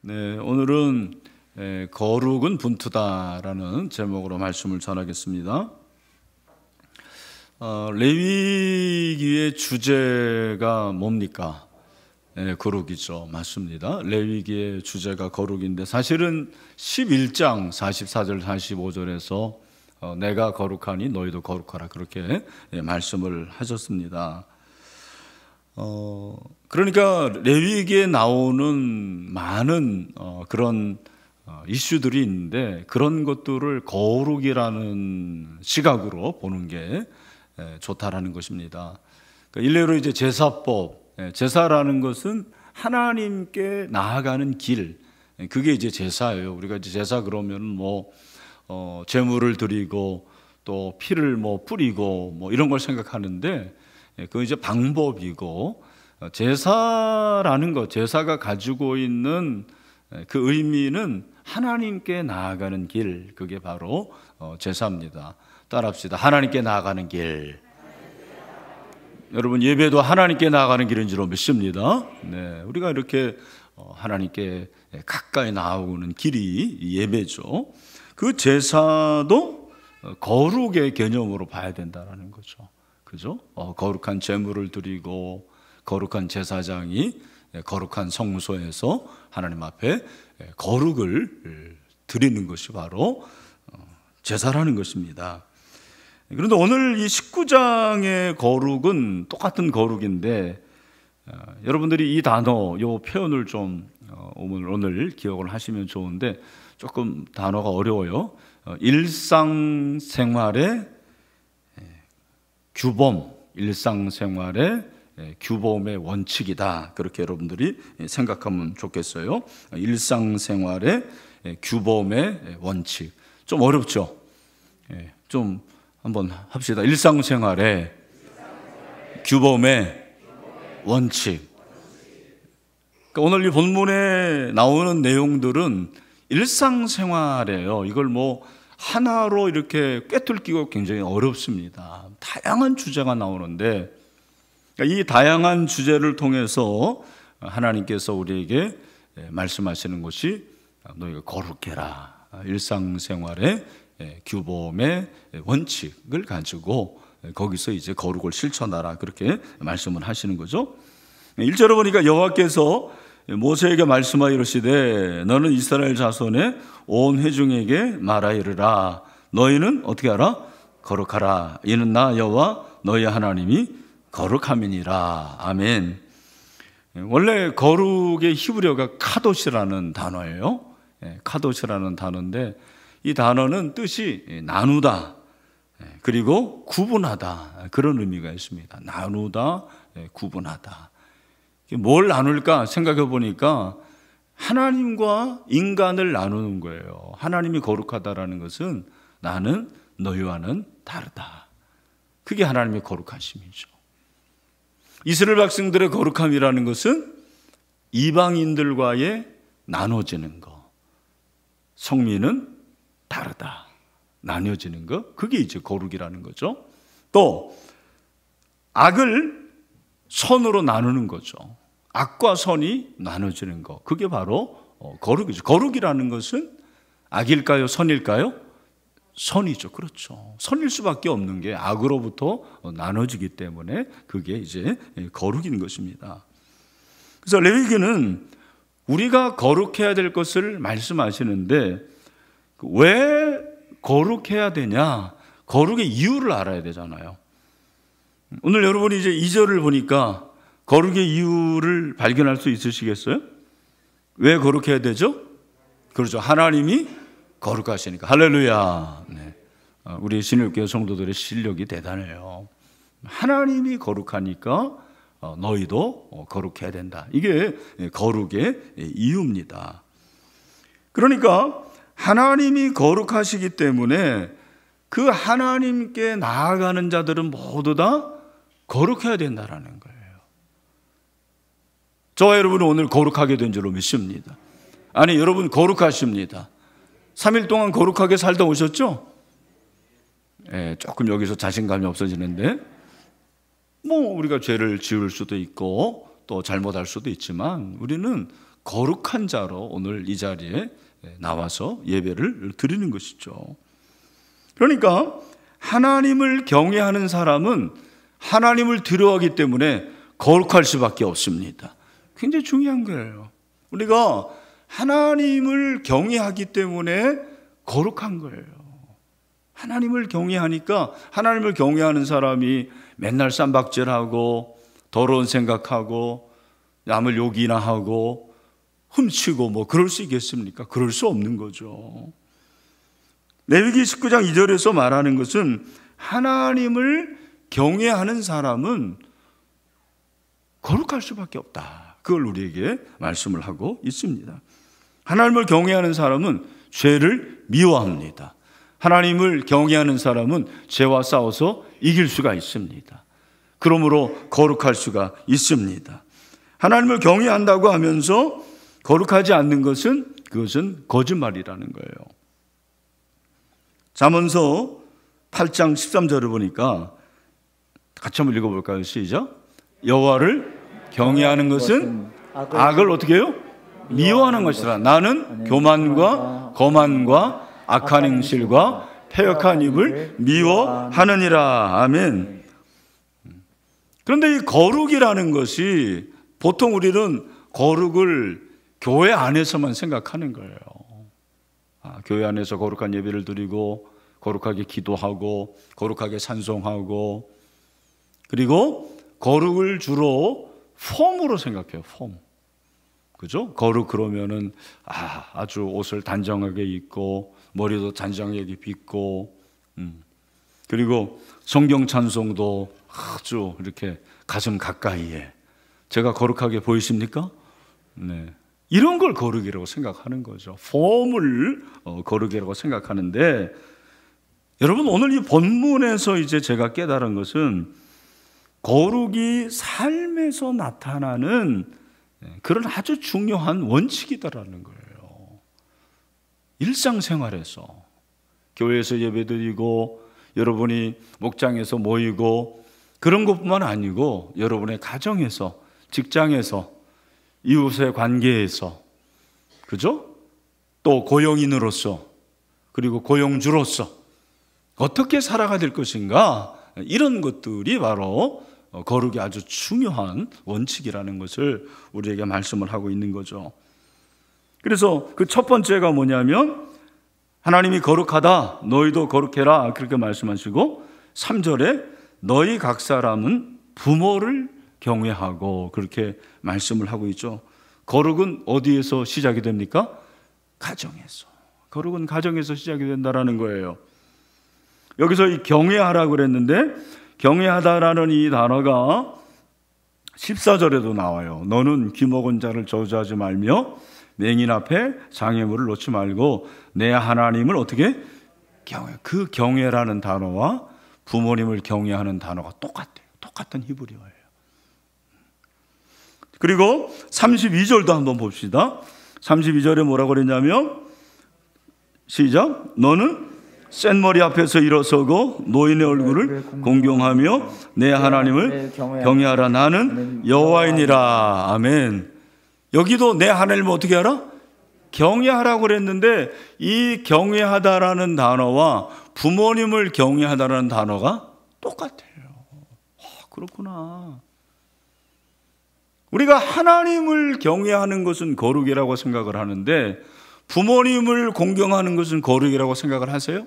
네, 오늘은 거룩은 분투다라는 제목으로 말씀을 전하겠습니다. 레위기의 주제가 뭡니까? 거룩이죠. 맞습니다. 레위기의 주제가 거룩인데 사실은 11장 44절 45절에서 내가 거룩하니 너희도 거룩하라 그렇게 말씀을 하셨습니다. 그러니까 레위기에 나오는 많은 그런 이슈들이 있는데 그런 것들을 거룩이라는 시각으로 보는 게 좋다라는 것입니다. 그러니까 일례로 이제 제사법, 제사라는 것은 하나님께 나아가는 길, 그게 이제 제사예요. 우리가 이제 제사 그러면 뭐 제물을 드리고 또 피를 뭐 뿌리고 뭐 이런 걸 생각하는데 그 이제 방법이고, 제사라는 것, 제사가 가지고 있는 그 의미는 하나님께 나아가는 길, 그게 바로 제사입니다. 따라합시다. 하나님께 나아가는 길. 여러분, 예배도 하나님께 나아가는 길인 줄 믿습니다. 네, 우리가 이렇게 하나님께 가까이 나아오는 길이 예배죠. 그 제사도 거룩의 개념으로 봐야 된다는 거죠. 그죠? 거룩한 제물을 드리고 거룩한 제사장이 거룩한 성소에서 하나님 앞에 거룩을 드리는 것이 바로 제사라는 것입니다. 그런데 오늘 이 19장의 거룩은 똑같은 거룩인데 여러분들이 이 단어, 이 표현을 좀 오늘 기억을 하시면 좋은데 조금 단어가 어려워요. 일상생활의 규범, 일상생활의 규범의 원칙이다. 그렇게 여러분들이 생각하면 좋겠어요. 일상생활의 규범의 원칙. 좀 어렵죠? 좀 한번 합시다. 일상생활의 규범의 원칙. 그러니까 오늘 이 본문에 나오는 내용들은 일상생활이에요. 이걸 뭐 하나로 이렇게 꿰뚫기가 굉장히 어렵습니다. 다양한 주제가 나오는데 이 다양한 주제를 통해서 하나님께서 우리에게 말씀하시는 것이 너희가 거룩해라. 일상생활의 규범의 원칙을 가지고 거기서 이제 거룩을 실천하라. 그렇게 말씀을 하시는 거죠. 1절에 보니까 여호와께서 모세에게 말씀하여 이르시되 너는 이스라엘 자손의 온 회중에게 말하여 이르라. 너희는 어떻게 하라? 거룩하라. 이는 나 여호와 너희 하나님이 거룩함이니라. 아멘. 원래 거룩의 히브리어가 카도시라는 단어예요. 카도시라는 단어인데 이 단어는 뜻이 나누다 그리고 구분하다, 그런 의미가 있습니다. 나누다, 구분하다. 뭘 나눌까 생각해 보니까 하나님과 인간을 나누는 거예요. 하나님이 거룩하다라는 것은 나는 너희와는 다르다. 그게 하나님의 거룩하심이죠. 이스라엘 백성들의 거룩함이라는 것은 이방인들과의 나눠지는 것. 성민은 다르다. 나뉘어지는 것. 그게 이제 거룩이라는 거죠. 또 악을 선으로 나누는 거죠. 악과 선이 나눠지는 것. 그게 바로 거룩이죠. 거룩이라는 것은 악일까요? 선일까요? 선이죠. 그렇죠. 선일 수밖에 없는 게 악으로부터 나눠지기 때문에 그게 이제 거룩인 것입니다. 그래서 레위기는 우리가 거룩해야 될 것을 말씀하시는데 왜 거룩해야 되냐? 거룩의 이유를 알아야 되잖아요. 오늘 여러분이 이제 2절을 보니까 거룩의 이유를 발견할 수 있으시겠어요? 왜 거룩해야 되죠? 그렇죠. 하나님이 거룩하시니까. 할렐루야. 네. 우리 신일교회 성도들의 실력이 대단해요. 하나님이 거룩하니까 너희도 거룩해야 된다. 이게 거룩의 이유입니다. 그러니까 하나님이 거룩하시기 때문에 그 하나님께 나아가는 자들은 모두 다 거룩해야 된다는 거예요. 저와 여러분은 오늘 거룩하게 된 줄로 믿습니다. 아니, 여러분 거룩하십니다. 3일 동안 거룩하게 살다 오셨죠? 조금 여기서 자신감이 없어지는데 뭐 우리가 죄를 지을 수도 있고 또 잘못할 수도 있지만 우리는 거룩한 자로 오늘 이 자리에 나와서 예배를 드리는 것이죠. 그러니까 하나님을 경외하는 사람은 하나님을 두려워하기 때문에 거룩할 수밖에 없습니다. 굉장히 중요한 거예요. 우리가 하나님을 경외하기 때문에 거룩한 거예요. 하나님을 경외하니까, 하나님을 경외하는 사람이 맨날 쌈박질하고 더러운 생각하고 남을 욕이나 하고 훔치고 뭐 그럴 수 있겠습니까? 그럴 수 없는 거죠. 레위기 19장 2절에서 말하는 것은 하나님을 경외하는 사람은 거룩할 수밖에 없다. 그걸 우리에게 말씀을 하고 있습니다. 하나님을 경외하는 사람은 죄를 미워합니다. 하나님을 경외하는 사람은 죄와 싸워서 이길 수가 있습니다. 그러므로 거룩할 수가 있습니다. 하나님을 경외한다고 하면서 거룩하지 않는 것은, 그것은 거짓말이라는 거예요. 잠언서 8장 13절을 보니까 같이 한번 읽어볼까요? 시작. 여호와를 경외하는 것은 악을 어떻게 해요? 미워하는 것이라. 나는 교만과 거만과 악한 행실과 패역한 입을 미워하느니라. 아멘. 그런데 이 거룩이라는 것이 보통 우리는 거룩을 교회 안에서만 생각하는 거예요. 교회 안에서 거룩한 예배를 드리고 거룩하게 기도하고 거룩하게 찬송하고, 그리고 거룩을 주로 폼으로 생각해요. 폼. 그죠? 거룩 그러면은 아주 옷을 단정하게 입고 머리도 단정하게 빗고, 그리고 성경 찬송도 아주 이렇게 가슴 가까이에. 제가 거룩하게 보이십니까? 네. 이런 걸 거룩이라고 생각하는 거죠. 폼을 거룩이라고 생각하는데, 여러분 오늘 이 본문에서 이제 제가 깨달은 것은 거룩이 삶에서 나타나는 그런 아주 중요한 원칙이다라는 거예요. 일상생활에서, 교회에서 예배드리고 여러분이 목장에서 모이고 그런 것뿐만 아니고 여러분의 가정에서, 직장에서, 이웃의 관계에서, 그죠? 또 고용인으로서, 그리고 고용주로서 어떻게 살아가야 될 것인가, 이런 것들이 바로 거룩이 아주 중요한 원칙이라는 것을 우리에게 말씀을 하고 있는 거죠. 그래서 그 첫 번째가 뭐냐면 하나님이 거룩하다, 너희도 거룩해라, 그렇게 말씀하시고 3절에 너희 각 사람은 부모를 경외하고, 그렇게 말씀을 하고 있죠. 거룩은 어디에서 시작이 됩니까? 가정에서. 거룩은 가정에서 시작이 된다라는 거예요. 여기서 이 경외하라고 그랬는데, 경외하다라는 이 단어가 14절에도 나와요. 너는 귀먹은 자를 저주하지 말며 맹인 앞에 장애물을 놓지 말고 내 하나님을 어떻게 경외. 그 경외라는 단어와 부모님을 경외하는 단어가 똑같아요. 똑같은 히브리어예요. 그리고 32절도 한번 봅시다. 32절에 뭐라고 그랬냐면, 시작. 너는 센 머리 앞에서 일어서고 노인의 얼굴을 공경하며 내 하나님을 경외하라. 나는 여호와이니라. 아멘. 여기도 내 하나님을 어떻게 하라? 경외하라고 그랬는데, 이 경외하다라는 단어와 부모님을 경외하다라는 단어가 똑같아요. 그렇구나. 우리가 하나님을 경외하는 것은 거룩이라고 생각을 하는데 부모님을 공경하는 것은 거룩이라고 생각을 하세요?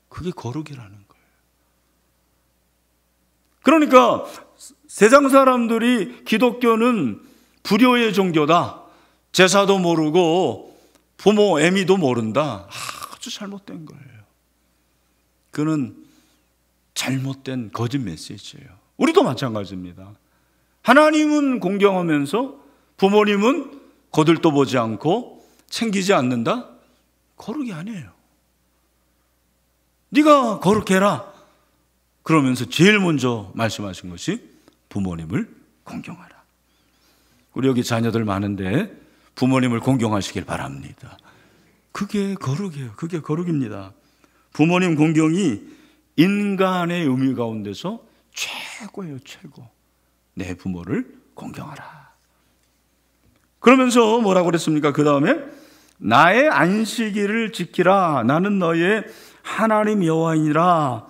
그게 거룩이라는 거예요. 그러니까 세상 사람들이 기독교는 불효의 종교다, 제사도 모르고 부모 애미도 모른다, 아주 잘못된 거예요. 그는 잘못된 거짓 메시지예요. 우리도 마찬가지입니다. 하나님은 공경하면서 부모님은 거들떠보지 않고 챙기지 않는다? 거룩이 아니에요. 네가 거룩해라 그러면서 제일 먼저 말씀하신 것이 부모님을 공경하라. 우리 여기 자녀들 많은데 부모님을 공경하시길 바랍니다. 그게 거룩이에요. 그게 거룩입니다. 부모님 공경이 인간의 의미 가운데서 최고예요. 최고. 내 부모를 공경하라. 그러면서 뭐라고 그랬습니까? 그 다음에 나의 안식일을 지키라. 나는 너의 하나님 여호와이니라.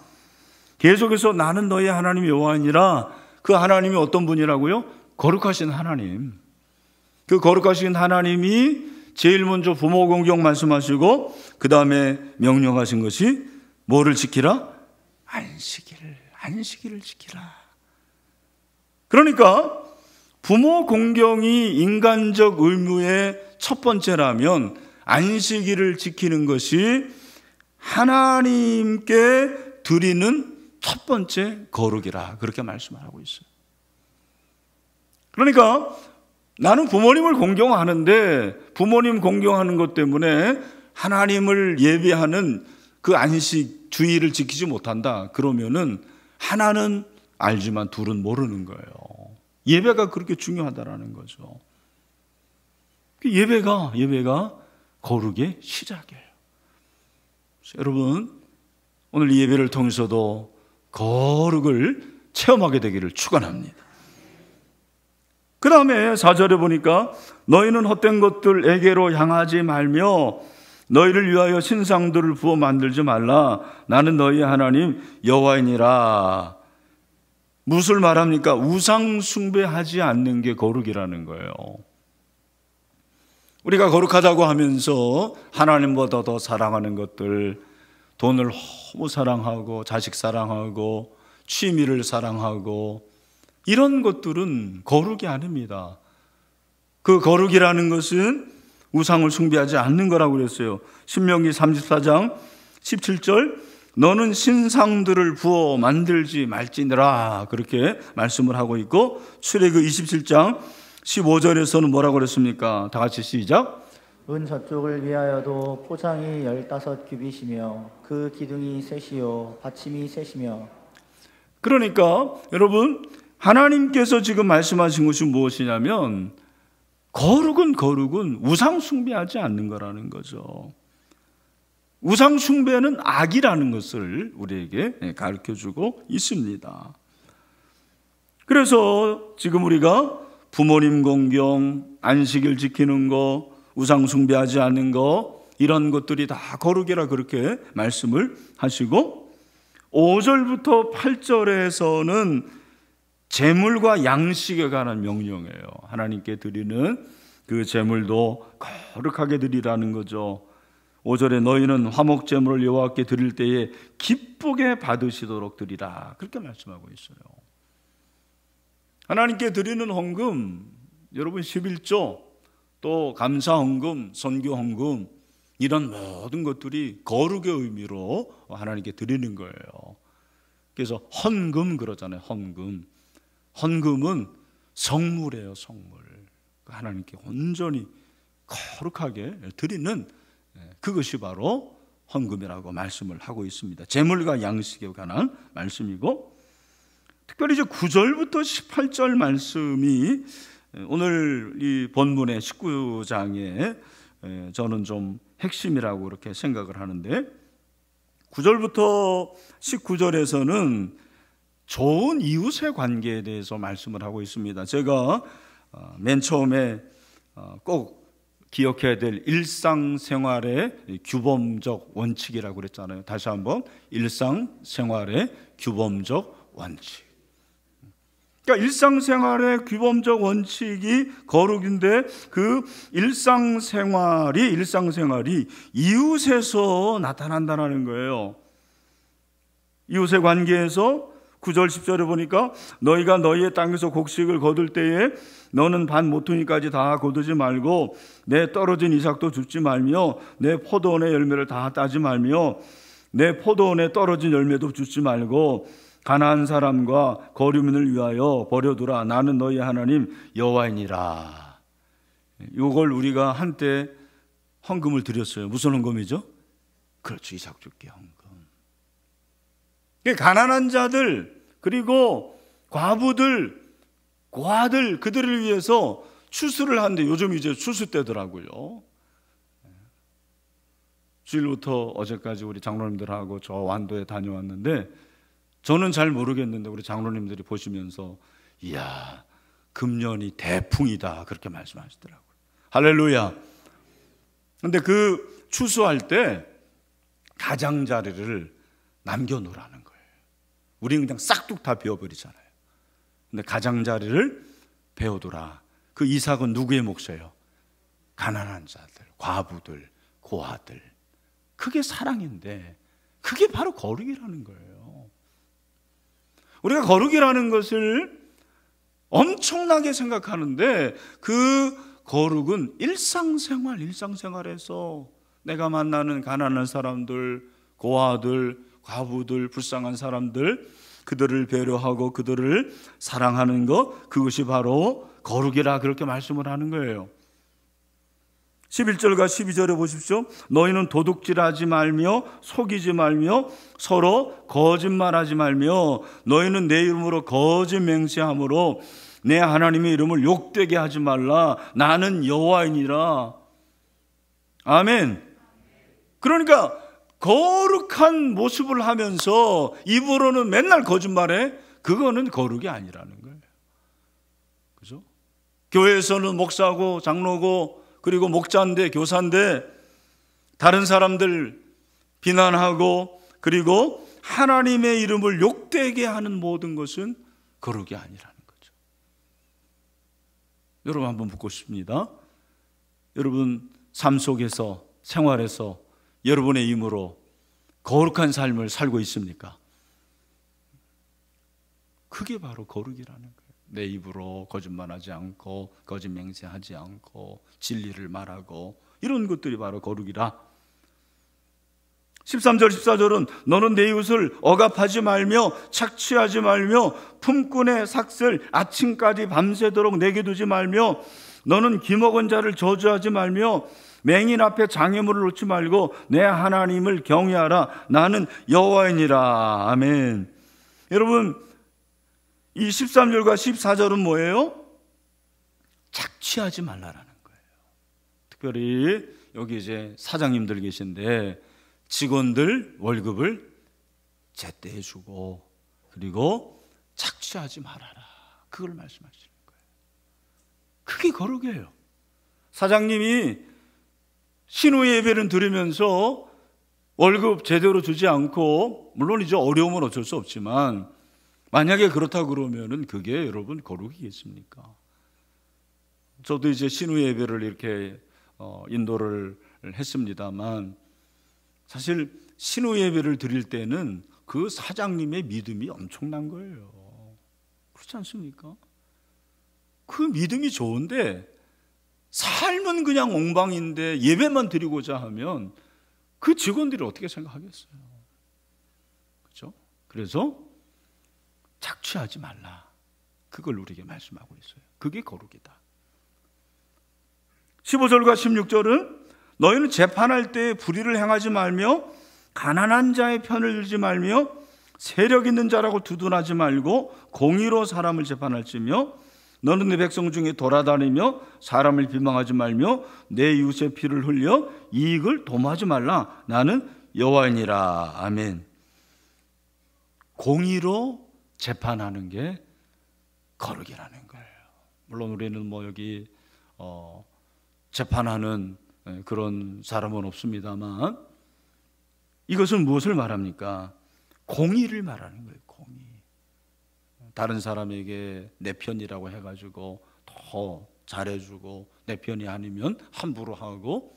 계속해서 나는 너의 하나님 여호와이니라. 그 하나님이 어떤 분이라고요? 거룩하신 하나님. 그 거룩하신 하나님이 제일 먼저 부모 공경 말씀하시고 그 다음에 명령하신 것이 뭐를 지키라? 안식일을 지키라. 그러니까 부모 공경이 인간적 의무의 첫 번째라면 안식일을 지키는 것이 하나님께 드리는 첫 번째 거룩이라 그렇게 말씀하고 있어요. 그러니까 나는 부모님을 공경하는데 부모님 공경하는 것 때문에 하나님을 예배하는 그 안식 주의를 지키지 못한다. 그러면은 하나는 알지만 둘은 모르는 거예요. 예배가 그렇게 중요하다라는 거죠. 예배가 거룩의 시작이에요. 여러분, 오늘 이 예배를 통해서도 거룩을 체험하게 되기를 축원합니다. 그 다음에 4절에 보니까 너희는 헛된 것들에게로 향하지 말며 너희를 위하여 신상들을 부어 만들지 말라. 나는 너희 하나님 여호와이니라. 무엇을 말합니까? 우상 숭배하지 않는 게 거룩이라는 거예요. 우리가 거룩하다고 하면서 하나님보다 더 사랑하는 것들, 돈을 너무 사랑하고 자식 사랑하고 취미를 사랑하고 이런 것들은 거룩이 아닙니다. 그 거룩이라는 것은 우상을 숭배하지 않는 거라고 그랬어요. 신명기 34장 17절 너는 신상들을 부어 만들지 말지니라 그렇게 말씀을 하고 있고, 출애굽 27장 15절에서는 뭐라고 그랬습니까? 다 같이 시작. 은 저쪽을 위하여도 포장이 15규빗이며 그 기둥이 셋이요 받침이 셋이며. 그러니까 여러분, 하나님께서 지금 말씀하신 것이 무엇이냐면 거룩은 우상 숭배하지 않는 거라는 거죠. 우상 숭배는 악이라는 것을 우리에게 가르쳐주고 있습니다. 그래서 지금 우리가 부모님 공경, 안식일 지키는 거, 우상 숭배하지 않는 거, 이런 것들이 다 거룩이라 그렇게 말씀을 하시고, 5절부터 8절에서는 제물과 양식에 관한 명령이에요. 하나님께 드리는 그 제물도 거룩하게 드리라는 거죠. 5절에 너희는 화목제물을 여호와께 드릴 때에 기쁘게 받으시도록 드리라 그렇게 말씀하고 있어요. 하나님께 드리는 헌금, 여러분 11조, 또 감사헌금, 선교헌금, 이런 모든 것들이 거룩의 의미로 하나님께 드리는 거예요. 그래서 헌금 그러잖아요. 헌금은 성물이에요. 성물. 하나님께 온전히 거룩하게 드리는 그것이 바로 헌금이라고 말씀을 하고 있습니다. 제물과 양식에 관한 말씀이고, 특별히 이제 9절부터 18절 말씀이 오늘 이 본문의 19장에 저는 좀 핵심이라고 그렇게 생각을 하는데, 9절부터 19절에서는 좋은 이웃의 관계에 대해서 말씀을 하고 있습니다. 제가 맨 처음에 꼭 기억해야 될 일상생활의 규범적 원칙이라고 그랬잖아요. 다시 한번, 일상생활의 규범적 원칙. 그러니까 일상생활의 규범적 원칙이 거룩인데 그 일상생활이 이웃에서 나타난다는 거예요. 이웃의 관계에서 9절 10절에 보니까 너희가 너희의 땅에서 곡식을 거둘 때에 너는 반 모퉁이까지 다 거두지 말고 내 떨어진 이삭도 줍지 말며 내 포도원의 열매를 다 따지 말며 내 포도원에 떨어진 열매도 줍지 말고 가난한 사람과 거류민을 위하여 버려두라. 나는 너희 하나님 여호와이니라. 이걸 우리가 한때 헌금을 드렸어요. 무슨 헌금이죠? 그렇죠. 이삭 줄게 헌금. 가난한 자들, 그리고 과부들, 고아들, 그들을 위해서 추수를 하는데 요즘 이제 추수 때더라고요. 주일부터 어제까지 우리 장로님들하고 저 완도에 다녀왔는데, 저는 잘 모르겠는데 우리 장로님들이 보시면서 이야, 금년이 대풍이다 그렇게 말씀하시더라고요. 할렐루야. 근데 그 추수할 때 가장자리를 남겨놓으라는 거예요. 우리는 그냥 싹둑 다 베어버리잖아요. 근데 가장자리를 베어두라. 그 이삭은 누구의 몫이에요? 가난한 자들, 과부들, 고아들. 그게 사랑인데 그게 바로 거룩이라는 거예요. 우리가 거룩이라는 것을 엄청나게 생각하는데 그 거룩은 일상생활에서 내가 만나는 가난한 사람들, 고아들, 과부들, 불쌍한 사람들, 그들을 배려하고 그들을 사랑하는 것, 그것이 바로 거룩이라 그렇게 말씀을 하는 거예요. 11절과 12절에 보십시오. 너희는 도둑질하지 말며 속이지 말며 서로 거짓말하지 말며 너희는 내 이름으로 거짓 맹세함으로 내 하나님의 이름을 욕되게 하지 말라. 나는 여호와이니라. 아멘. 그러니까 거룩한 모습을 하면서 입으로는 맨날 거짓말해. 그거는 거룩이 아니라는 거예요. 그죠? 교회에서는 목사고 장로고 그리고 목자인데 교사인데 다른 사람들 비난하고 그리고 하나님의 이름을 욕되게 하는 모든 것은 거룩이 아니라는 거죠. 여러분 한번 묻고 싶습니다. 여러분 삶 속에서 생활에서 여러분의 힘으로 거룩한 삶을 살고 있습니까? 그게 바로 거룩이라는 거예요. 내 입으로 거짓말하지 않고 거짓 맹세하지 않고 진리를 말하고 이런 것들이 바로 거룩이라. 13절 14절은 너는 내 이웃을 억압하지 말며 착취하지 말며 품꾼의 삭슬 아침까지 밤새도록 내게 두지 말며 너는 기먹은 자를 저주하지 말며 맹인 앞에 장애물을 놓지 말고 내 하나님을 경외하라. 나는 여호와이니라. 아멘. 여러분 이 13절과 14절은 뭐예요? 착취하지 말라라는 거예요. 특별히 여기 이제 사장님들 계신데 직원들 월급을 제때해 주고 그리고 착취하지 말아라. 그걸 말씀하시는 거예요. 그게 거룩이에요. 사장님이 신우 예배를 드리면서 월급 제대로 주지 않고 물론 이제 어려움은 어쩔 수 없지만 만약에 그렇다 그러면은 그게 여러분 거룩이겠습니까? 저도 이제 신우 예배를 이렇게 인도를 했습니다만 사실 신우 예배를 드릴 때는 그 사장님의 믿음이 엄청난 거예요. 그렇지 않습니까? 그 믿음이 좋은데 삶은 그냥 엉망인데 예배만 드리고자 하면 그 직원들이 어떻게 생각하겠어요? 그렇죠? 그래서 착취하지 말라. 그걸 우리에게 말씀하고 있어요. 그게 거룩이다. 15절과 16절은 너희는 재판할 때 불의를 행하지 말며 가난한 자의 편을 들지 말며 세력 있는 자라고 두둔하지 말고 공의로 사람을 재판할지며 너는 내 백성 중에 돌아다니며 사람을 비방하지 말며 내 이웃의 피를 흘려 이익을 도모하지 말라. 나는 여호와이니라. 아멘. 공의로 재판하는 게 거룩이라는 거예요. 물론 우리는 뭐 여기 재판하는 그런 사람은 없습니다만 이것은 무엇을 말합니까? 공의를 말하는 거예요. 공의. 다른 사람에게 내 편이라고 해가지고 더 잘해주고 내 편이 아니면 함부로 하고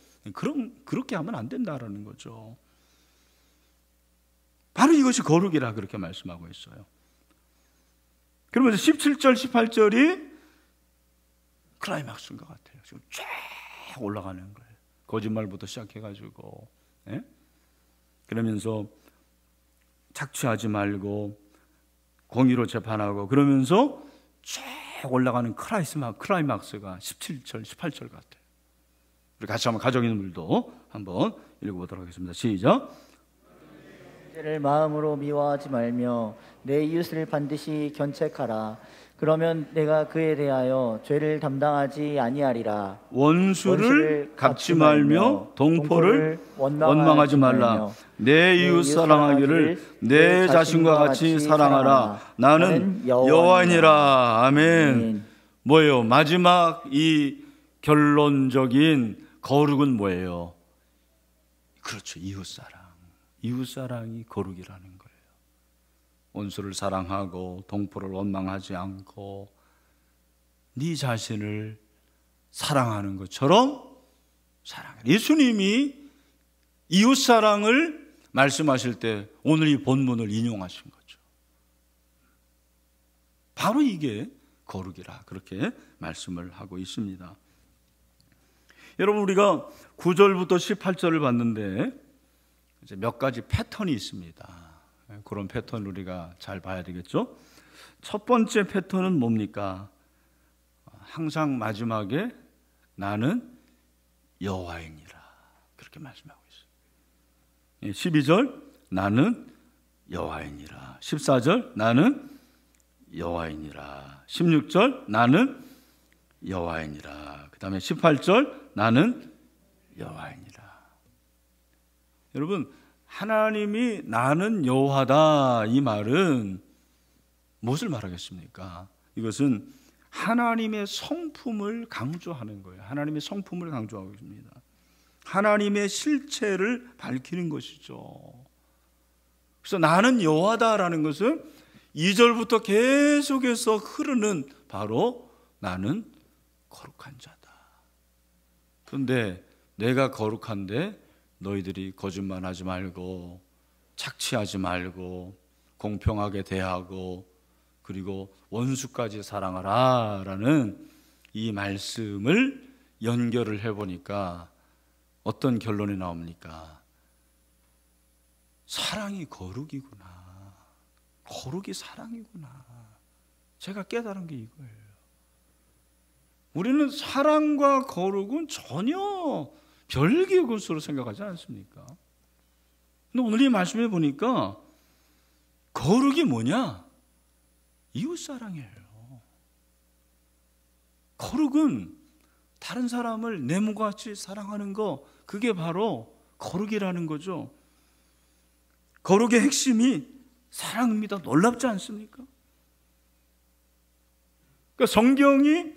그렇게 하면 안 된다라는 거죠. 바로 이것이 거룩이라 그렇게 말씀하고 있어요. 그러면서 17절 18절이 클라이막스인 것 같아요. 지금 쫙 올라가는 거예요. 거짓말부터 시작해가지고 그러면서 착취하지 말고 공의로 재판하고 그러면서 쫙 올라가는 클라이막스가 17절 18절 같아요. 우리 같이 한번 가정인물도 한번 읽어보도록 하겠습니다. 시작. 죄를 마음으로 미워하지 말며 내 이웃을 반드시 견책하라. 그러면 내가 그에 대하여 죄를 담당하지 아니하리라. 원수를 갚지 말며 동포를 원망하지 말라. 내 이웃 사랑하기를 내 자신과 같이 사랑하라. 나는 여호와이니라. 아멘. 뭐예요? 마지막 이 결론적인 거룩은 뭐예요? 그렇죠. 이웃사랑. 이웃사랑이 거룩이라는 거예요. 원수를 사랑하고 동포를 원망하지 않고 네 자신을 사랑하는 것처럼 사랑해. 예수님이 이웃사랑을 말씀하실 때 오늘 이 본문을 인용하신 거죠. 바로 이게 거룩이라 그렇게 말씀을 하고 있습니다. 여러분, 우리가 9절부터 18절을 봤는데 이제 몇 가지 패턴이 있습니다. 그런 패턴을 우리가 잘 봐야 되겠죠. 첫 번째 패턴은 뭡니까? 항상 마지막에 나는 여호와이니라 그렇게 말씀하고 있어요. 12절 나는 여호와이니라, 14절 나는 여호와이니라, 16절 나는 여호와이니라, 그 다음에 18절 나는 여호와이니라. 여러분, 하나님이 나는 여호와다 이 말은 무엇을 말하겠습니까? 이것은 하나님의 성품을 강조하는 거예요. 하나님의 성품을 강조하고 있습니다. 하나님의 실체를 밝히는 것이죠. 그래서 나는 여호와다라는 것은 2절부터 계속해서 흐르는 바로 나는 거룩한 자다. 그런데 내가 거룩한데 너희들이 거짓말하지 말고 착취하지 말고 공평하게 대하고 그리고 원수까지 사랑하라 라는 이 말씀을 연결을 해보니까 어떤 결론이 나옵니까? 사랑이 거룩이구나. 거룩이 사랑이구나. 제가 깨달은 게 이거예요. 우리는 사랑과 거룩은 전혀 별개의 것으로 생각하지 않습니까? 근데 오늘 이 말씀해 보니까 거룩이 뭐냐? 이웃사랑이에요. 거룩은 다른 사람을 내 몸과 같이 사랑하는 거, 그게 바로 거룩이라는 거죠. 거룩의 핵심이 사랑입니다. 놀랍지 않습니까? 그러니까 성경이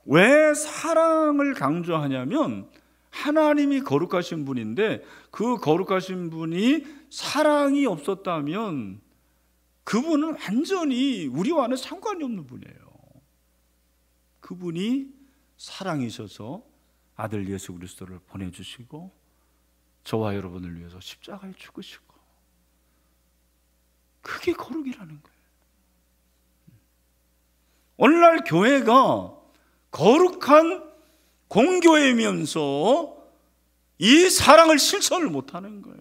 왜 사랑을 강조하냐면 하나님이 거룩하신 분인데 그 거룩하신 분이 사랑이 없었다면 그분은 완전히 우리와는 상관이 없는 분이에요. 그분이 사랑이셔서 아들 예수 그리스도를 보내주시고 저와 여러분을 위해서 십자가에 죽으시고, 그게 거룩이라는 거예요. 오늘날 교회가 거룩한 공교회면서 이 사랑을 실천을 못하는 거예요.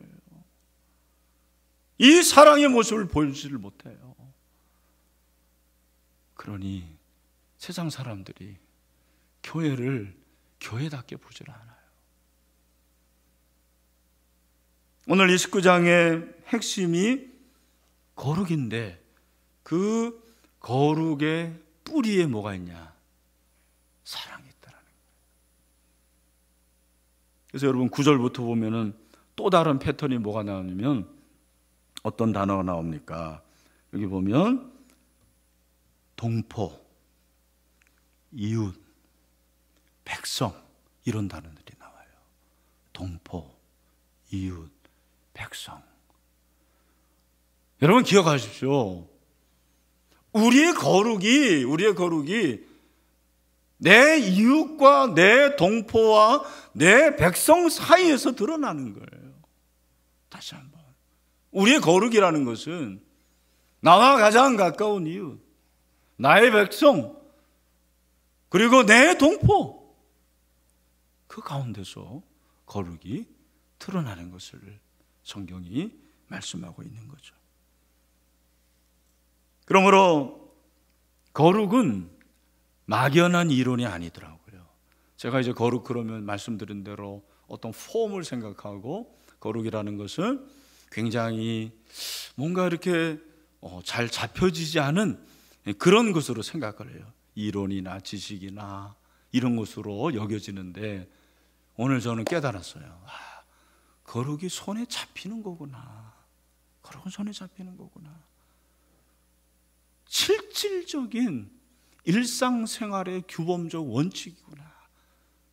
이 사랑의 모습을 보여주지를 못해요. 그러니 세상 사람들이 교회를 교회답게 보질 않아요. 오늘 29장의 핵심이 거룩인데 그 거룩의 뿌리에 뭐가 있냐? 사랑이 있다라는 거예요. 그래서 여러분 9절부터 보면은 또 다른 패턴이 뭐가 나오냐면 어떤 단어가 나옵니까? 여기 보면 동포, 이웃, 백성 이런 단어들이 나와요. 동포, 이웃, 백성. 여러분 기억하십시오. 우리의 거룩이 내 이웃과 내 동포와 내 백성 사이에서 드러나는 거예요. 다시 한번. 우리의 거룩이라는 것은 나와 가장 가까운 이웃, 나의 백성, 그리고 내 동포, 그 가운데서 거룩이 드러나는 것을 성경이 말씀하고 있는 거죠. 그러므로 거룩은 막연한 이론이 아니더라고요. 제가 이제 거룩 그러면 말씀드린 대로 어떤 폼을 생각하고 거룩이라는 것은 굉장히 뭔가 이렇게 잘 잡혀지지 않은 그런 것으로 생각을 해요. 이론이나 지식이나 이런 것으로 여겨지는데 오늘 저는 깨달았어요. 거룩이 손에 잡히는 거구나. 거룩은 손에 잡히는 거구나. 실질적인 일상생활의 규범적 원칙이구나.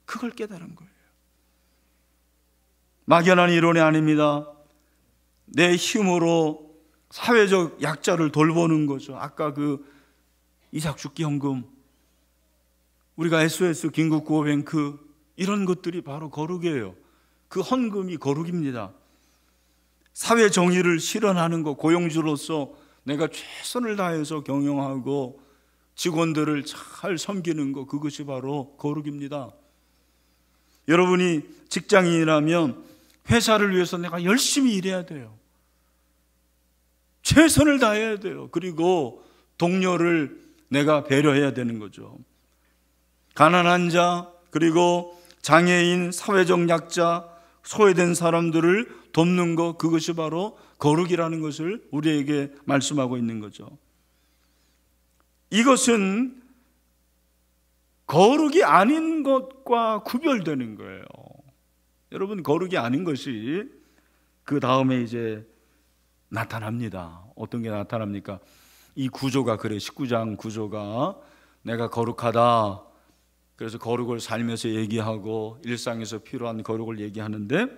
그걸 깨달은 거예요. 막연한 이론이 아닙니다. 내 힘으로 사회적 약자를 돌보는 거죠. 아까 그 이삭축기헌금, 우리가 SOS 긴급구호뱅크, 이런 것들이 바로 거룩이에요. 그 헌금이 거룩입니다. 사회 정의를 실현하는 것, 고용주로서 내가 최선을 다해서 경영하고 직원들을 잘 섬기는 것, 그것이 바로 거룩입니다. 여러분이 직장인이라면 회사를 위해서 내가 열심히 일해야 돼요. 최선을 다해야 돼요. 그리고 동료를 내가 배려해야 되는 거죠. 가난한 자, 그리고 장애인, 사회적 약자, 소외된 사람들을 돕는 것, 그것이 바로 거룩이라는 것을 우리에게 말씀하고 있는 거죠. 이것은 거룩이 아닌 것과 구별되는 거예요. 여러분, 거룩이 아닌 것이 그 다음에 이제 나타납니다. 어떤 게 나타납니까? 이 구조가 그래, 19장 구조가 내가 거룩하다, 그래서 거룩을 살면서 얘기하고 일상에서 필요한 거룩을 얘기하는데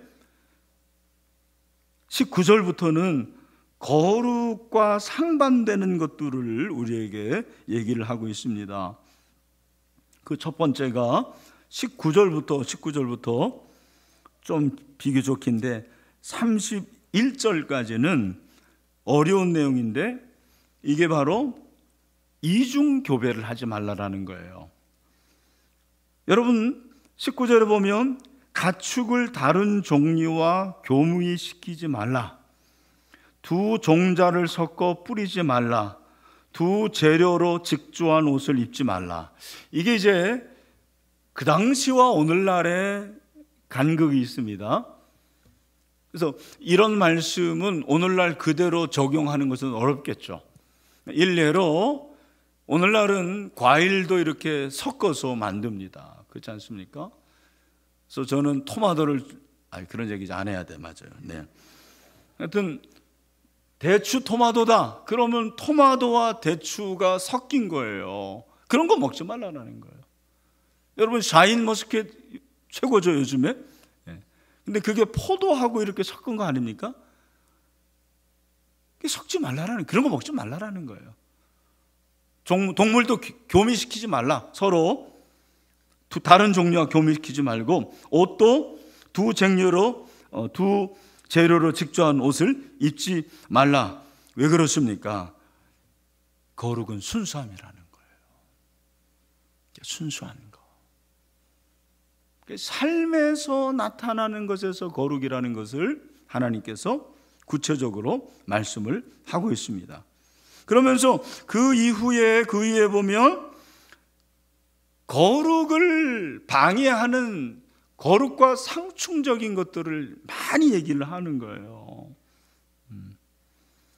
19절부터는 거룩과 상반되는 것들을 우리에게 얘기를 하고 있습니다. 그 첫 번째가 19절부터 좀 비교적 긴데 31절까지는 어려운 내용인데 이게 바로 이중교배를 하지 말라라는 거예요. 여러분, 19절에 보면 가축을 다른 종류와 교무이시키지 말라, 두 종자를 섞어 뿌리지 말라, 두 재료로 직조한 옷을 입지 말라. 이게 이제 그 당시와 오늘날의 간극이 있습니다. 그래서 이런 말씀은 오늘날 그대로 적용하는 것은 어렵겠죠. 일례로 오늘날은 과일도 이렇게 섞어서 만듭니다. 그렇지 않습니까? 그래서 저는 토마토를, 그런 얘기 안 해야 돼. 맞아요. 네. 하여튼 대추 토마토다. 그러면 토마토와 대추가 섞인 거예요. 그런 거 먹지 말라는 거예요. 여러분, 샤인 머스켓 최고죠, 요즘에. 네. 근데 그게 포도하고 이렇게 섞은 거 아닙니까? 섞지 말라는, 그런 거 먹지 말라는 거예요. 동물도 교미시키지 말라. 서로 다른 종류와 교미시키지 말고, 옷도 두 재료로 직조한 옷을 입지 말라. 왜 그렇습니까? 거룩은 순수함이라는 거예요. 순수한 거. 삶에서 나타나는 것에서 거룩이라는 것을 하나님께서 구체적으로 말씀을 하고 있습니다. 그러면서 그 이후에 보면 거룩을 방해하는 거룩과 상충적인 것들을 많이 얘기를 하는 거예요.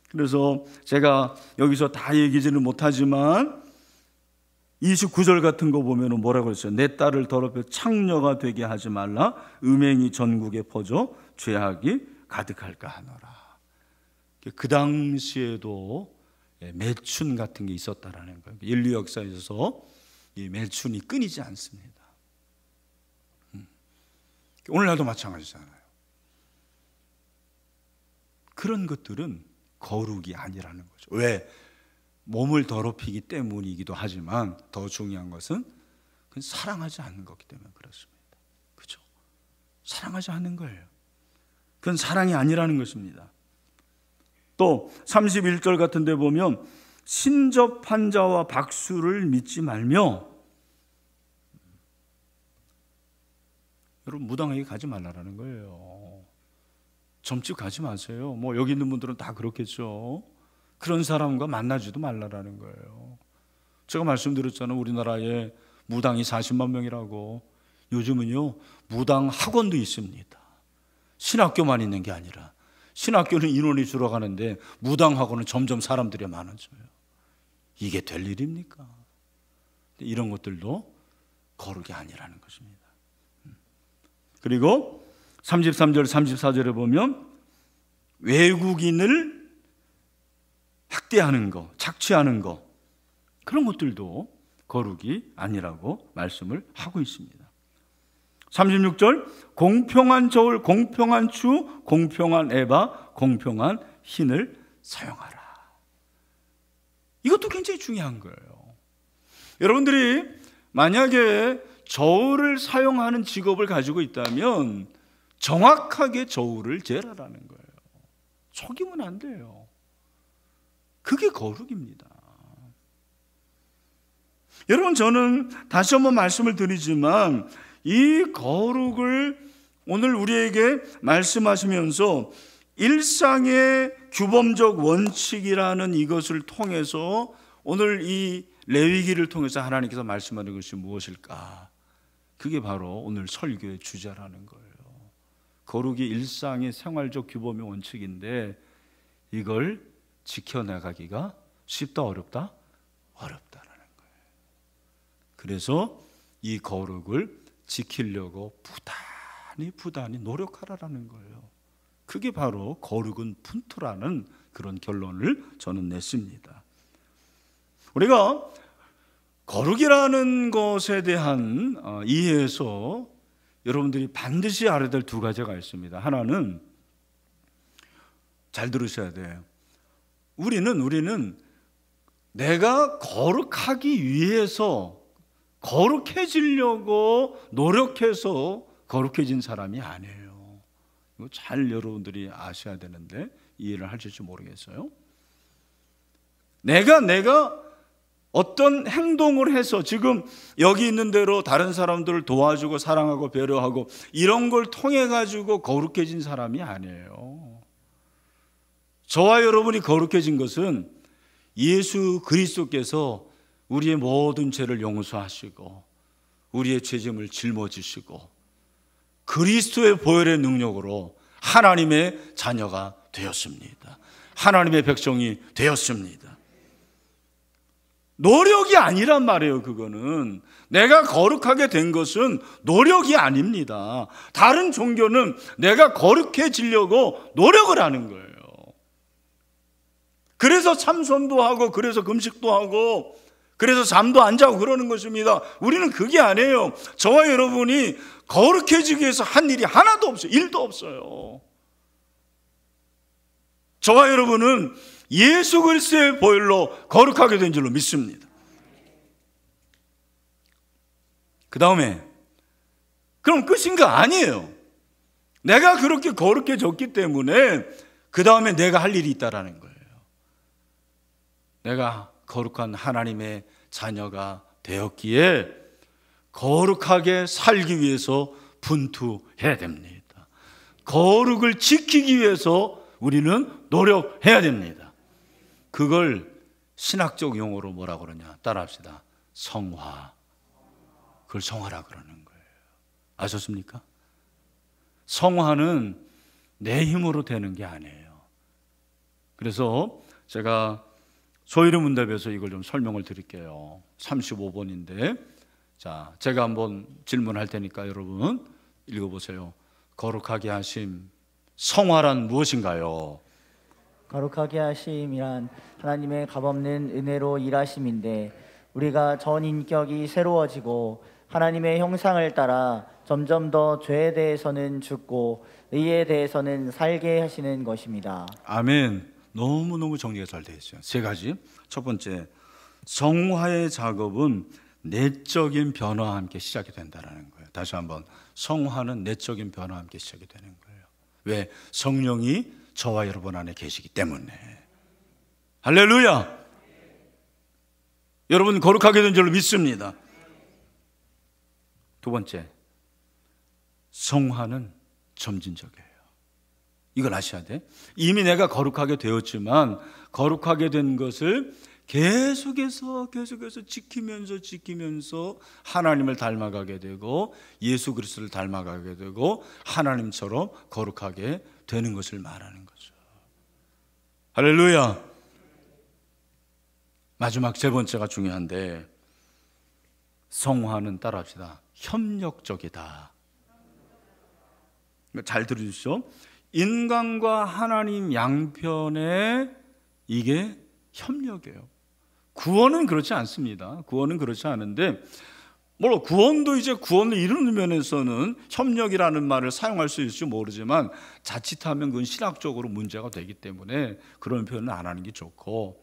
그래서 제가 여기서 다 얘기지는 못하지만 29절 같은 거 보면 뭐라고 했어요? 내 딸을 더럽혀 창녀가 되게 하지 말라. 음행이 전국에 퍼져 죄악이 가득할까 하노라. 그 당시에도 매춘 같은 게 있었다라는 거예요. 인류 역사에서 이 매춘이 끊이지 않습니다. 오늘날도 마찬가지잖아요. 그런 것들은 거룩이 아니라는 거죠. 왜? 몸을 더럽히기 때문이기도 하지만 더 중요한 것은 그건 사랑하지 않는 거기 때문에 그렇습니다. 그렇죠? 사랑하지 않는 거예요. 그건 사랑이 아니라는 것입니다. 또 31절 같은 데 보면 신접한 자와 박수를 믿지 말며, 여러분, 무당에게 가지 말라는 거예요. 점집 가지 마세요. 뭐 여기 있는 분들은 다 그렇겠죠. 그런 사람과 만나지도 말라는 거예요. 제가 말씀드렸잖아요. 우리나라에 무당이 40만 명이라고. 요즘은요, 무당 학원도 있습니다. 신학교만 있는 게 아니라 신학교는 인원이 줄어가는데 무당 학원은 점점 사람들이 많아져요. 이게 될 일입니까? 이런 것들도 거룩이 아니라는 것입니다. 그리고 33절 34절에 보면 외국인을 학대하는 거, 착취하는 거, 그런 것들도 거룩이 아니라고 말씀을 하고 있습니다. 36절, 공평한 저울, 공평한 추, 공평한 에바, 공평한 흰을 사용하라. 이것도 굉장히 중요한 거예요. 여러분들이 만약에 저울을 사용하는 직업을 가지고 있다면 정확하게 저울을 재라라는 거예요. 속이면 안 돼요. 그게 거룩입니다. 여러분, 저는 다시 한번 말씀을 드리지만 이 거룩을 오늘 우리에게 말씀하시면서 일상의 규범적 원칙이라는 이것을 통해서 오늘 이 레위기를 통해서 하나님께서 말씀하는 것이 무엇일까? 그게 바로 오늘 설교의 주제라는 거예요. 거룩이 일상의 생활적 규범의 원칙인데 이걸 지켜나가기가 쉽다, 어렵다? 어렵다라는 거예요. 그래서 이 거룩을 지키려고 부단히 노력하라라는 거예요. 그게 바로 거룩은 분투라는 그런 결론을 저는 냈습니다. 우리가 거룩이라는 것에 대한 이해에서 여러분들이 반드시 알아야 될 두 가지가 있습니다. 하나는 잘 들으셔야 돼요. 우리는 내가 거룩하기 위해서 거룩해지려고 노력해서 거룩해진 사람이 아니에요. 이거 잘 여러분들이 아셔야 되는데 이해를 하실지 모르겠어요. 내가 어떤 행동을 해서 지금 여기 있는 대로 다른 사람들을 도와주고 사랑하고 배려하고 이런 걸 통해 가지고 거룩해진 사람이 아니에요. 저와 여러분이 거룩해진 것은 예수 그리스도께서 우리의 모든 죄를 용서하시고 우리의 죄짐을 짊어지시고 그리스도의 보혈의 능력으로 하나님의 자녀가 되었습니다. 하나님의 백성이 되었습니다. 노력이 아니란 말이에요. 그거는 내가 거룩하게 된 것은 노력이 아닙니다. 다른 종교는 내가 거룩해지려고 노력을 하는 거예요. 그래서 참선도 하고 그래서 금식도 하고 그래서 잠도 안 자고 그러는 것입니다. 우리는 그게 아니에요. 저와 여러분이 거룩해지기 위해서 한 일이 하나도 없어요. 일도 없어요. 저와 여러분은 예수 그리스도의 보혈로 거룩하게 된 줄로 믿습니다. 그 다음에 그럼 끝인가? 아니에요. 내가 그렇게 거룩해졌기 때문에 그 다음에 내가 할 일이 있다라는 거예요. 내가 거룩한 하나님의 자녀가 되었기에 거룩하게 살기 위해서 분투해야 됩니다. 거룩을 지키기 위해서 우리는 노력해야 됩니다. 그걸 신학적 용어로 뭐라고 그러냐? 따라합시다. 성화. 그걸 성화라 그러는 거예요. 아셨습니까? 성화는 내 힘으로 되는 게 아니에요. 그래서 제가 소위르 문답에서 이걸 좀 설명을 드릴게요. 35번인데 자, 제가 한번 질문할 테니까 여러분 읽어보세요. 거룩하게 하심, 성화란 무엇인가요? 거룩하게 하심이란 하나님의 값없는 은혜로 일하심인데 우리가 전 인격이 새로워지고 하나님의 형상을 따라 점점 더 죄에 대해서는 죽고 의에 대해서는 살게 하시는 것입니다. 아멘. 너무너무 정리가 잘 되어 있어요. 세 가지. 첫 번째, 성화의 작업은 내적인 변화와 함께 시작이 된다는 거예요. 다시 한번, 성화는 내적인 변화와 함께 시작이 되는 거예요. 왜? 성령이 저와 여러분 안에 계시기 때문에. 할렐루야! 여러분 거룩하게 된 줄로 믿습니다. 두 번째, 성화는 점진적이에요. 이걸 아셔야 돼. 이미 내가 거룩하게 되었지만 거룩하게 된 것을 계속해서 지키면서 하나님을 닮아가게 되고 예수 그리스도를 닮아가게 되고 하나님처럼 거룩하게 되는 것을 말하는 거죠. 할렐루야. 마지막 세 번째가 중요한데 성화는 따라합시다. 협력적이다. 잘 들으십시오. 인간과 하나님 양편에 이게 협력이에요. 구원은 그렇지 않습니다. 구원은 그렇지 않은데 물론 구원도 이제 구원을 이루는 면에서는 협력이라는 말을 사용할 수 있을지 모르지만 자칫하면 그건 신학적으로 문제가 되기 때문에 그런 표현은 안 하는 게 좋고,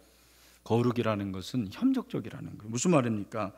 거룩이라는 것은 협력적이라는 거예요. 무슨 말입니까?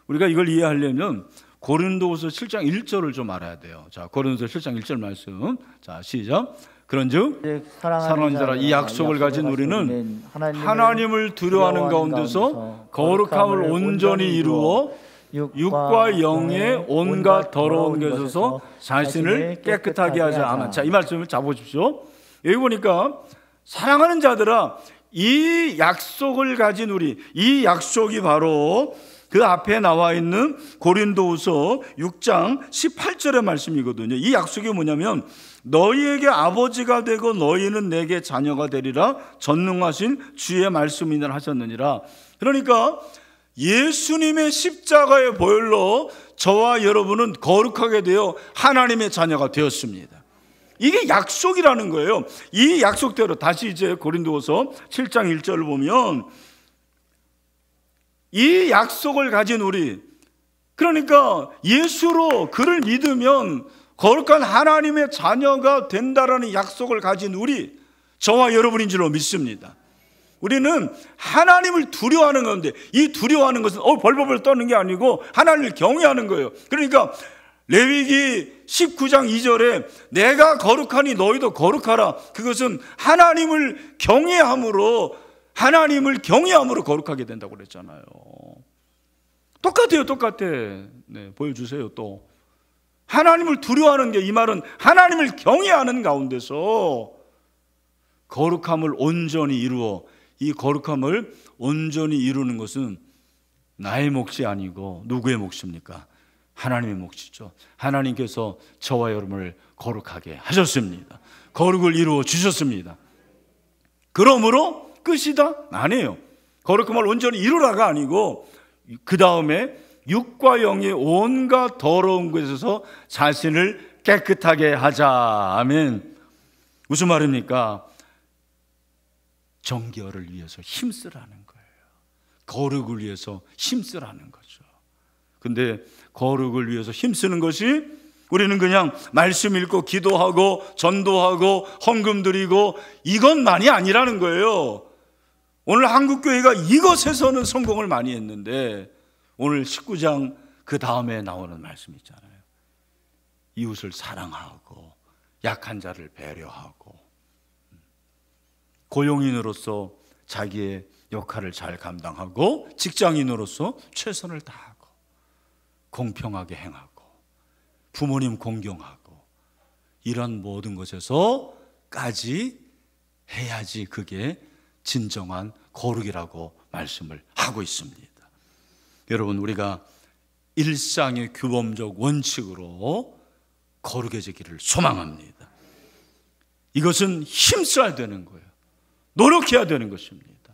우리가 이걸 이해하려면 고린도후서 7장 1절을 좀 알아야 돼요. 자, 고린도후서 7장 1절 말씀. 자, 시작. 그런즉 사랑하는 자라, 이 약속을 가진 우리는 하나님을 두려워하는 가운데서 거룩함을 온전히 이루어 육과 영의 온갖 더러운 것에서 자신을 깨끗하게 하자. 아멘. 자, 이 말씀을 잡아보십시오. 여기 보니까 사랑하는 자들아, 이 약속을 가진 우리, 이 약속이 바로 그 앞에 나와 있는 고린도후서 6장 18절의 말씀이거든요. 이 약속이 뭐냐면 너희에게 아버지가 되고 너희는 내게 자녀가 되리라 전능하신 주의 말씀이니라 하셨느니라. 그러니까 예수님의 십자가의 보혈로 저와 여러분은 거룩하게 되어 하나님의 자녀가 되었습니다. 이게 약속이라는 거예요. 이 약속대로 다시 이제 고린도후서 7장 1절을 보면 이 약속을 가진 우리, 그러니까 예수로 그를 믿으면 거룩한 하나님의 자녀가 된다라는 약속을 가진 우리, 저와 여러분인 줄로 믿습니다. 우리는 하나님을 두려워하는 건데, 이 두려워하는 것은 벌벌벌 떠는 게 아니고 하나님을 경외하는 거예요. 그러니까 레위기 19장 2절에 내가 거룩하니 너희도 거룩하라, 그것은 하나님을 경외함으로 거룩하게 된다고 그랬잖아요. 똑같아요. 똑같아. 네, 보여주세요. 또 하나님을 두려워하는 게, 이 말은 하나님을 경외하는 가운데서 거룩함을 온전히 이루어, 이 거룩함을 온전히 이루는 것은 나의 몫이 아니고 누구의 몫입니까? 하나님의 몫이죠. 하나님께서 저와 여러분을 거룩하게 하셨습니다. 거룩을 이루어 주셨습니다. 그러므로 끝이다? 아니에요. 거룩함을 온전히 이루라가 아니고 그 다음에 육과 영의 온갖 더러운 것에서 자신을 깨끗하게 하자. 아멘. 무슨 말입니까? 정결을 위해서 힘쓰라는 거예요. 거룩을 위해서 힘쓰라는 거죠. 근데 거룩을 위해서 힘쓰는 것이, 우리는 그냥 말씀 읽고 기도하고 전도하고 헌금 드리고 이것만이 아니라는 거예요. 오늘 한국교회가 이것에서는 성공을 많이 했는데, 오늘 19장 그 다음에 나오는 말씀 있잖아요. 이웃을 사랑하고 약한 자를 배려하고 고용인으로서 자기의 역할을 잘 감당하고 직장인으로서 최선을 다하고 공평하게 행하고 부모님 공경하고 이런 모든 것에서까지 해야지 그게 진정한 거룩이라고 말씀을 하고 있습니다. 여러분, 우리가 일상의 규범적 원칙으로 거룩해지기를 소망합니다. 이것은 힘써야 되는 거예요. 노력해야 되는 것입니다.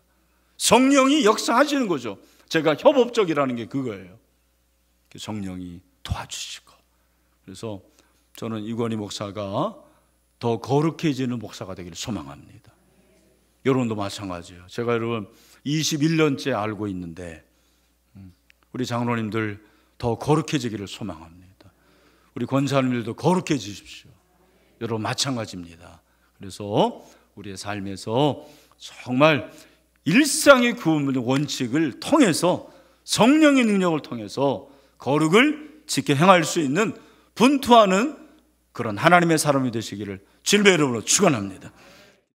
성령이 역사하시는 거죠. 제가 협업적이라는 게 그거예요. 성령이 도와주시고. 그래서 저는 이건희 목사가 더 거룩해지는 목사가 되기를 소망합니다. 여러분도 마찬가지예요. 제가 여러분 21년째 알고 있는데 우리 장로님들 더 거룩해지기를 소망합니다. 우리 권사님들도 거룩해지십시오. 여러분 마찬가지입니다. 그래서 우리의 삶에서 정말 일상의 구원의 원칙을 통해서, 성령의 능력을 통해서 거룩을 지켜 행할 수 있는 분투하는 그런 하나님의 사람이 되시기를 주님의 이름으로 축원합니다.